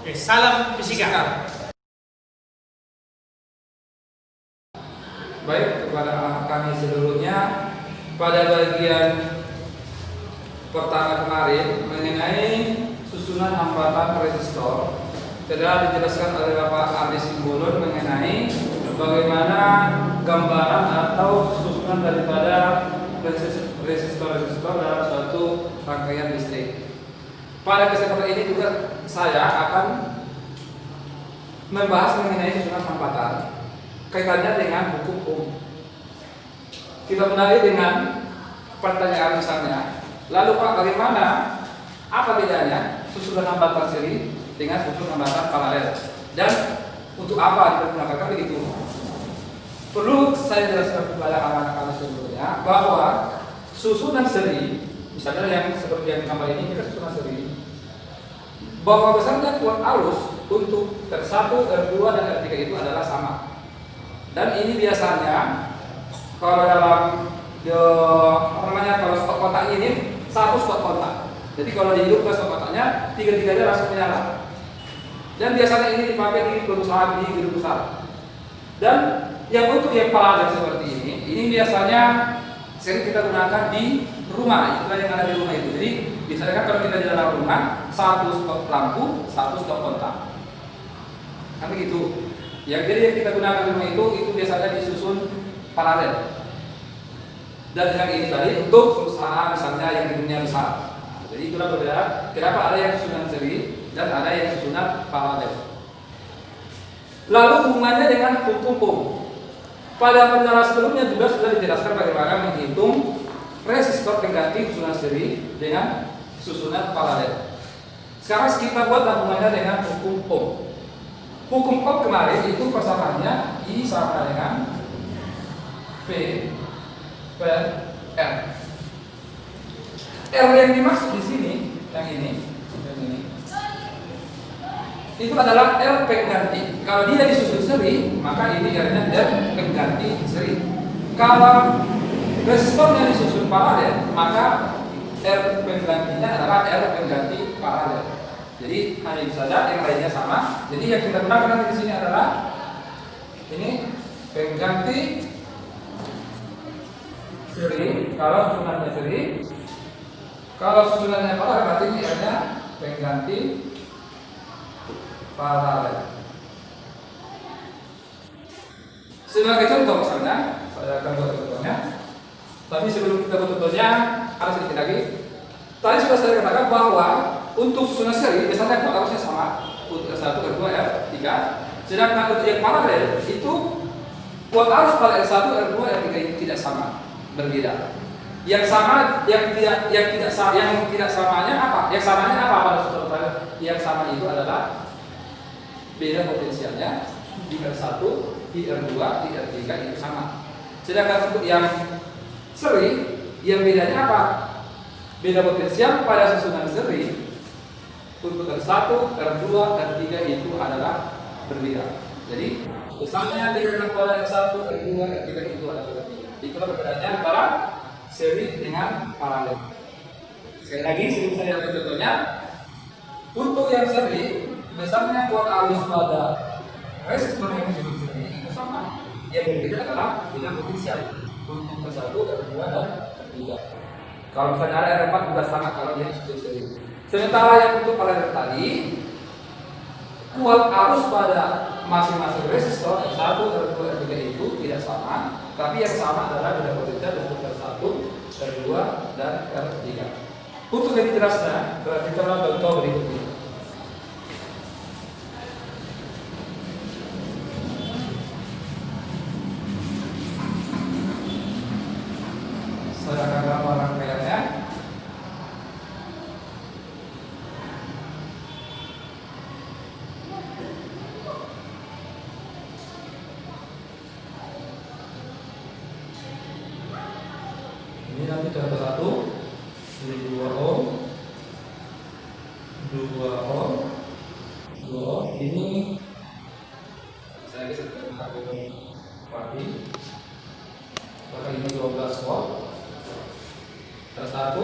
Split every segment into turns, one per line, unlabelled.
Oke, salam fisika.
Baik, kepada kami seluruhnya, pada bagian pertama kemarin mengenai susunan hambatan resistor telah dijelaskan oleh Bapak Adi Simbolon mengenai bagaimana gambaran atau susunan daripada resistor-resistor dalam suatu rangkaian listrik. Pada kesempatan ini juga saya akan membahas mengenai susunan hambatan kaitannya dengan hukum Ohm. Kita mulai dengan pertanyaan misalnya, lalu Pak, bagaimana, apa bedanya susunan hambatan seri dengan susunan hambatan paralel, dan untuk apa dipergunakan begitu? Perlu saya jelaskan kepada anak-anak sebelumnya bahwa susunan seri, misalnya yang seperti yang gambar ini, kita susunan seri, bahwa besarnya kuat arus untuk R1, R2, dan R3 itu adalah sama. Dan ini biasanya kalau dalam kalau stok kontak ini satu stok kontak. Jadi kalau dihidupkan stok kontaknya, tiga-tiganya langsung menyala. Dan biasanya ini dipakai di perusahaan di gedung besar. Dan yang untuk yang paralel seperti ini biasanya sering kita gunakan di rumah. Itulah yang ada di rumah itu. Jadi biasanya kan kalau kita di dalam rumah, satu stok lampu, satu stok kontak. Kan begitu. Yang jadi yang kita gunakan di rumah itu biasanya disusun paralel. Dan yang ini tadi untuk perusahaan misalnya yang di dunia besar. Jadi itulah berbeda. Kenapa ada yang susunan seri dan ada yang susunan paralel. Lalu hubungannya dengan hukum Ohm. Pada penjelasan sebelumnya juga sudah dijelaskan bagaimana menghitung resistor pengganti susunan seri dengan susunan paralel. Sekarang kita buat hubungannya dengan hukum Ohm. Hukum Ohm kemarin itu persamaannya I sama dengan V per R. R yang dimaksud di sini, yang ini, itu adalah R pengganti. Kalau dia disusun seri, maka ini R-nya R pengganti seri. Kalau resistornya disusun paralel, maka R penggantinya adalah R pengganti paralel. Jadi hanya bisa saja yang lainnya sama. Jadi yang kita gunakan di sini adalah ini pengganti seri. Kalau susunannya seri, kalau susunannya paralel berarti ini R-nya pengganti paralel. Sebagai contoh misalnya, saya akan buat contohnya. Tapi sebelum kita buat contohnya, ada sedikit lagi. Tadi sudah saya katakan bahwa untuk susunan seri biasanya kuat arusnya sama, untuk R1, R2, R3. Sedangkan untuk yang paralel itu kuat arus pada R1, R2, R3 itu tidak sama, berbeda. Yang sama, yang tidak samanya apa? Yang samanya apa pada susunan paralel? Yang sama itu adalah beda potensialnya di R1, di R2, di R3 itu sama. Sedangkan untuk yang seri, yang bedanya apa? Beda potensial pada susunan seri untuk R1, R2, R3 itu adalah berbeda. Jadi besarnya dikatakan pada R1, R2, R3 itu adalah berbeda. Itulah perbedaannya antara seri dengan paralel. Sekali lagi sebelum saya dapat contohnya, untuk yang seri besarnya kuat arus pada resistor yang disebut seri itu sama. Yang berbeda adalah beda potensial untuk R1, R2, dan R3. Kalau misalnya ada R4 juga sama kalau dia disebut seri. Sementara yang untuk paralel tadi, kuat arus pada masing-masing resistor R1, R2, R3 itu tidak sama, tapi yang sama adalah beda potensial untuk R1, R2, dan R3. Untuk lebih jelasnya, kita lihat contoh berikut ini. Saya akan gambar rangkaiannya. Ini nanti contoh 1, ini 2 ohm, 2 ohm, 2 ohm. Ini saya geser ke kabel pagi. Maka ini 12 volt. R1,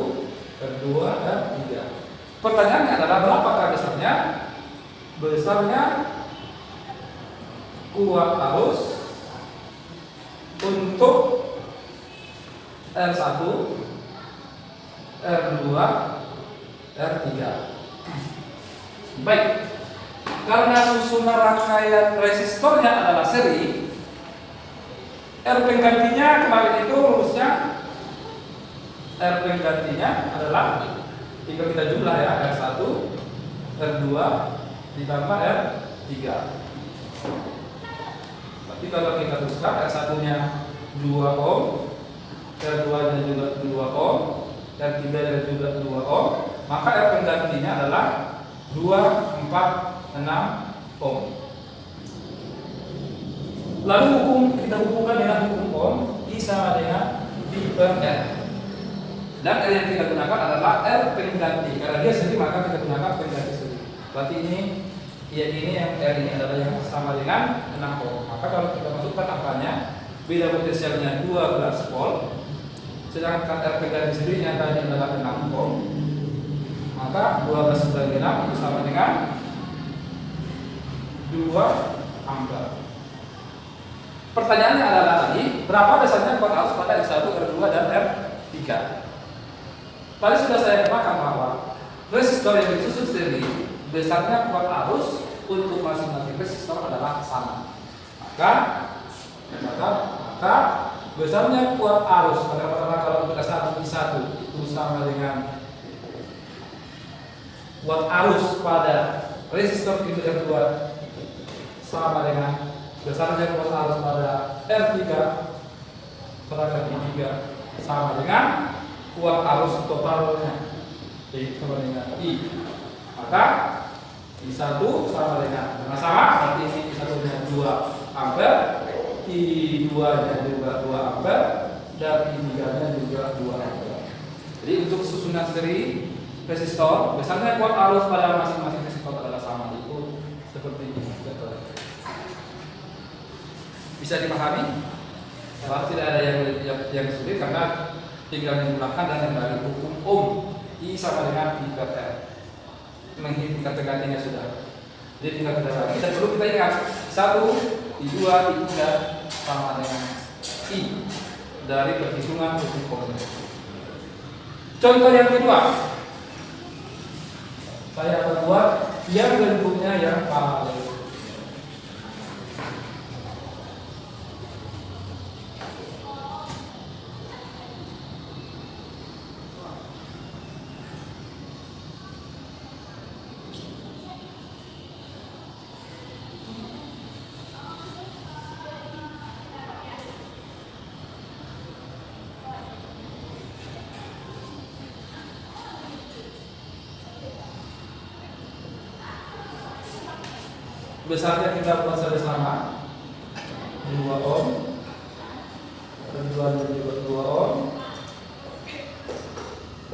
R2, dan 3. Pertanyaannya adalah berapakah besarnya besarnya kuat arus untuk R1, R2, R3. Baik, karena susunan rangkaian resistornya adalah seri, R penggantinya kemarin itu rumusnya R penggantinya adalah tinggal kita jumlah ya, R1, R2 ditambah R3. Tapi kalau kita teruskan, R1 nya 2 ohm, R2 nya juga 2 ohm, R3 nya juga 2 ohm, maka R penggantinya adalah 2, 4, 6 ohm. Lalu kita hubungkan dengan hukum ohm, I sama dengan V per R. Dan R yang kita gunakan adalah R pengganti, karena dia sendiri maka kita gunakan pengganti sendiri. Berarti ini yang R ini adalah yang sama dengan 6 ohm. Maka kalau kita masukkan angkanya, bila potensialnya 12 volt, sedangkan R pengganti sendiri yang tadi adalah 6 ohm, maka 12 bagi 6 itu sama dengan 2 ampere. Pertanyaannya adalah tadi, berapa dasarnya kuat arus pada R1, R2, dan R3? Tadi sudah saya katakan bahwa resistor yang disusun sendiri besarnya kuat arus untuk masing-masing resistor adalah sama. Maka besarnya kuat arus pada kalau kita satu itu sama dengan kuat arus pada resistor itu R2 sama dengan besarnya kuat arus pada R3 pada R3 sama dengan kuat arus totalnya, yaitu sama dengan I. Maka I1 sama dengan sama, berarti I1 nya 2 ampere, I2 nya juga 2 ampere, dan I3 nya juga 2 ampere. Jadi untuk susunan seri resistor, besarnya kuat arus pada masing-masing resistor adalah sama, itu seperti ini. Bisa dipahami? Kalau tidak ada yang sulit karena tinggal menggunakan dan kembali hukum ohm, I sama dengan V per R. Menghitung kata-katanya sudah. Jadi tinggal kita lagi. Dan perlu kita ingat, 1, I2, I3 sama dengan I dari perhitungan hukum ohm. Contoh yang kedua, saya akan buat yang bentuknya yang paralel. Besarnya kita buat sama 2 ohm, keduanya juga 2 ohm,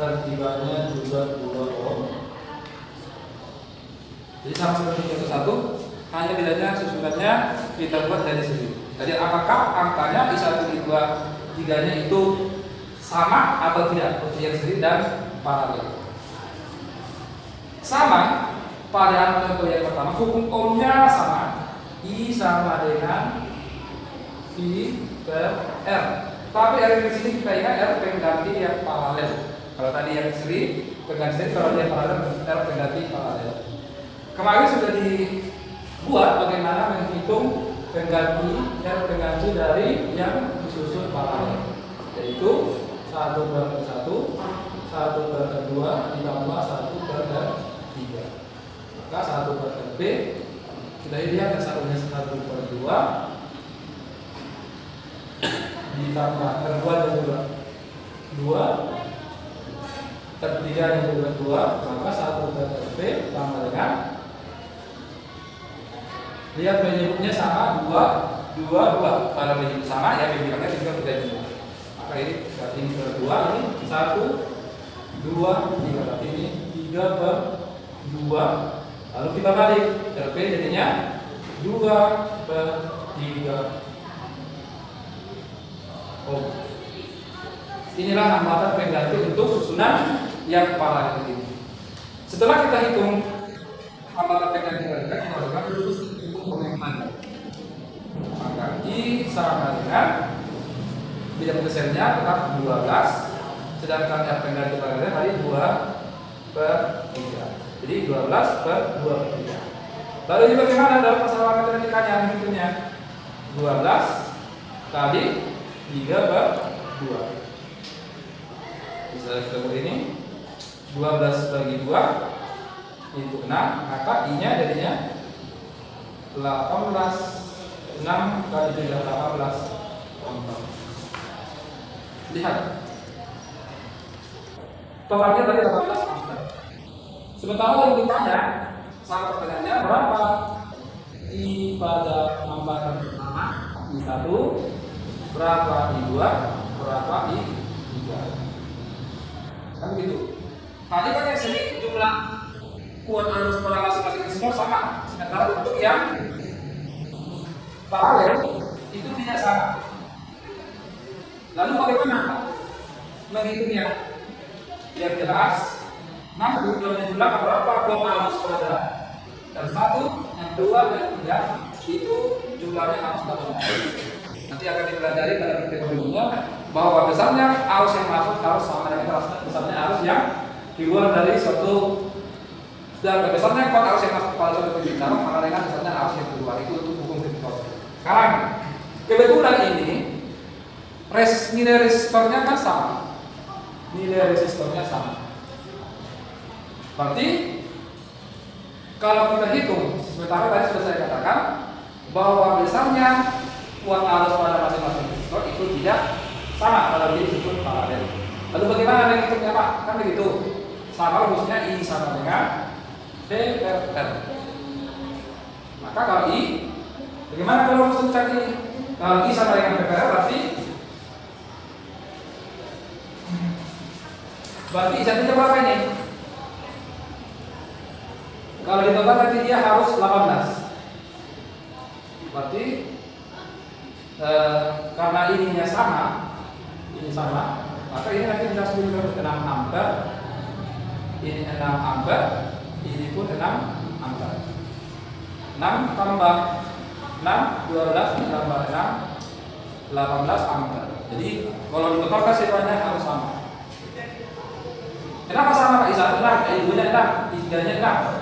dan tiganya juga 2 ohm. Jadi sama seperti contoh satu, hanya bedanya susunannya kita buat dari sini. Jadi apakah angkanya I1, I2, 3-nya itu sama atau tidak untuk yang sendiri dan paralel? Sama. Pada contoh yang pertama, hukum ohmnya sama, I sama dengan V per R. Tapi R di sini kita ingat R pengganti yang paralel. Kalau tadi yang seri pengganti, kalau dia paralel R pengganti paralel. Kemarin sudah dibuat bagaimana menghitung pengganti R pengganti dari yang disusun paralel, yaitu 1 per 1, 1 per 2 ditambah 1 per 3. Maka 1 per B kita lihat yang satunya 1 per 2 ditambah R2 nya juga 2, R3 nya juga 2, maka 1 per B sama dengan, lihat penyebutnya sama 2, 2, 2. Kalau penyebut sama ya bilangnya juga kita jumlah. Maka ini berarti ini per 2, ini 1, 2, 3, berarti ini 3 per 2. Lalu kita balik, RP jadinya 2 per 3 ohm. Inilah hambatan pengganti untuk susunan yang paralel ini. Setelah kita hitung hambatan pengganti, misalkan hukum pengeman. Maka I sama dengan bidang besarnya tetap 12, sedangkan R pengganti paralel tadi 2/3. Jadi 12/2/3. Lalu ini bagaimana dalam masalah matematikanya menghitungnya? 12 kali 3/2. Bisa kita buat ini 12 bagi 2 itu 6, maka I-nya jadinya 18. 6 kali 3 18. Lihat. Totalnya tadi 18 ampere. Sementara yang ditanya sama pertanyaannya berapa I pada ampere pertama I1, berapa I2, berapa I3. Kan begitu. Tadi kan yang sini jumlah kuat arus pada masing-masing resistor sama. Sementara untuk yang paralel itu tidak sama. Lalu bagaimana menghitungnya? Biar jelas. Nah, jumlahnya berapa kuat arus pada yang satu, yang dua, dan tiga itu jumlahnya harus sama. Nanti akan dipelajari pada video berikutnya bahwa besarnya arus yang masuk harus sama dengan besarnya arus yang keluar dari suatu. Dan besarnya kuat arus yang masuk pada suatu titik taruh sama dengan besarnya arus yang keluar. Itu untuk hukum fisika. Sekarang kebetulan ini nilai resistornya kan sama. Nilai resistornya sama. Berarti kalau kita hitung, sementara tadi sudah saya katakan bahwa besarnya kuat arus pada masing-masing resistor itu tidak sama kalau disebut paralel. Lalu bagaimana menghitungnya Pak? Kan begitu. Sama rumusnya I sama dengan V/R. Maka kalau I, bagaimana kalau rumus mencari I? Kalau I sama dengan V/R berarti I jatuhnya berapa ini? Kalau ditotal nanti dia harus 18. Berarti karena ininya sama, ini sama, maka ini nanti bisa 6 ampere. Ini 6 ampere, ini pun 6 ampere. 6 tambah 6, 12 tambah 6, 18 ampere. Jadi kalau ditotalkan semuanya harus sama. Kenapa sama Pak? I1 6, I2-nya 6, I3-nya 6.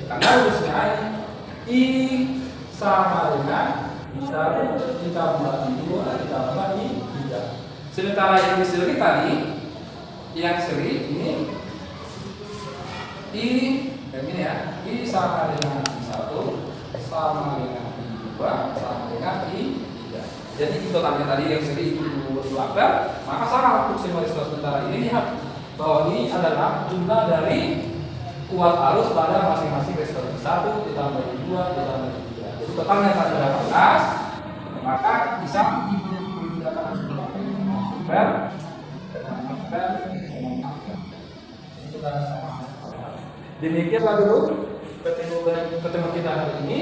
Karena rumusnya I sama dengan I1 ditambah I2 ditambah I3. Sementara yang seri tadi, yang seri ini ini ya, I sama dengan I1 sama dengan I2 sama dengan I3. Jadi totalnya tadi yang seri itu 2 ampere, maka sama untuk semua resistor. Sementara ini lihat bahwa ini adalah jumlah dari kuat arus pada masing-masing resistor. 1 ditambah 2 ditambah 3. Jadi totalnya adalah 18, maka bisa digunakan ampere. Demikianlah dulu ketemu kita hari ini.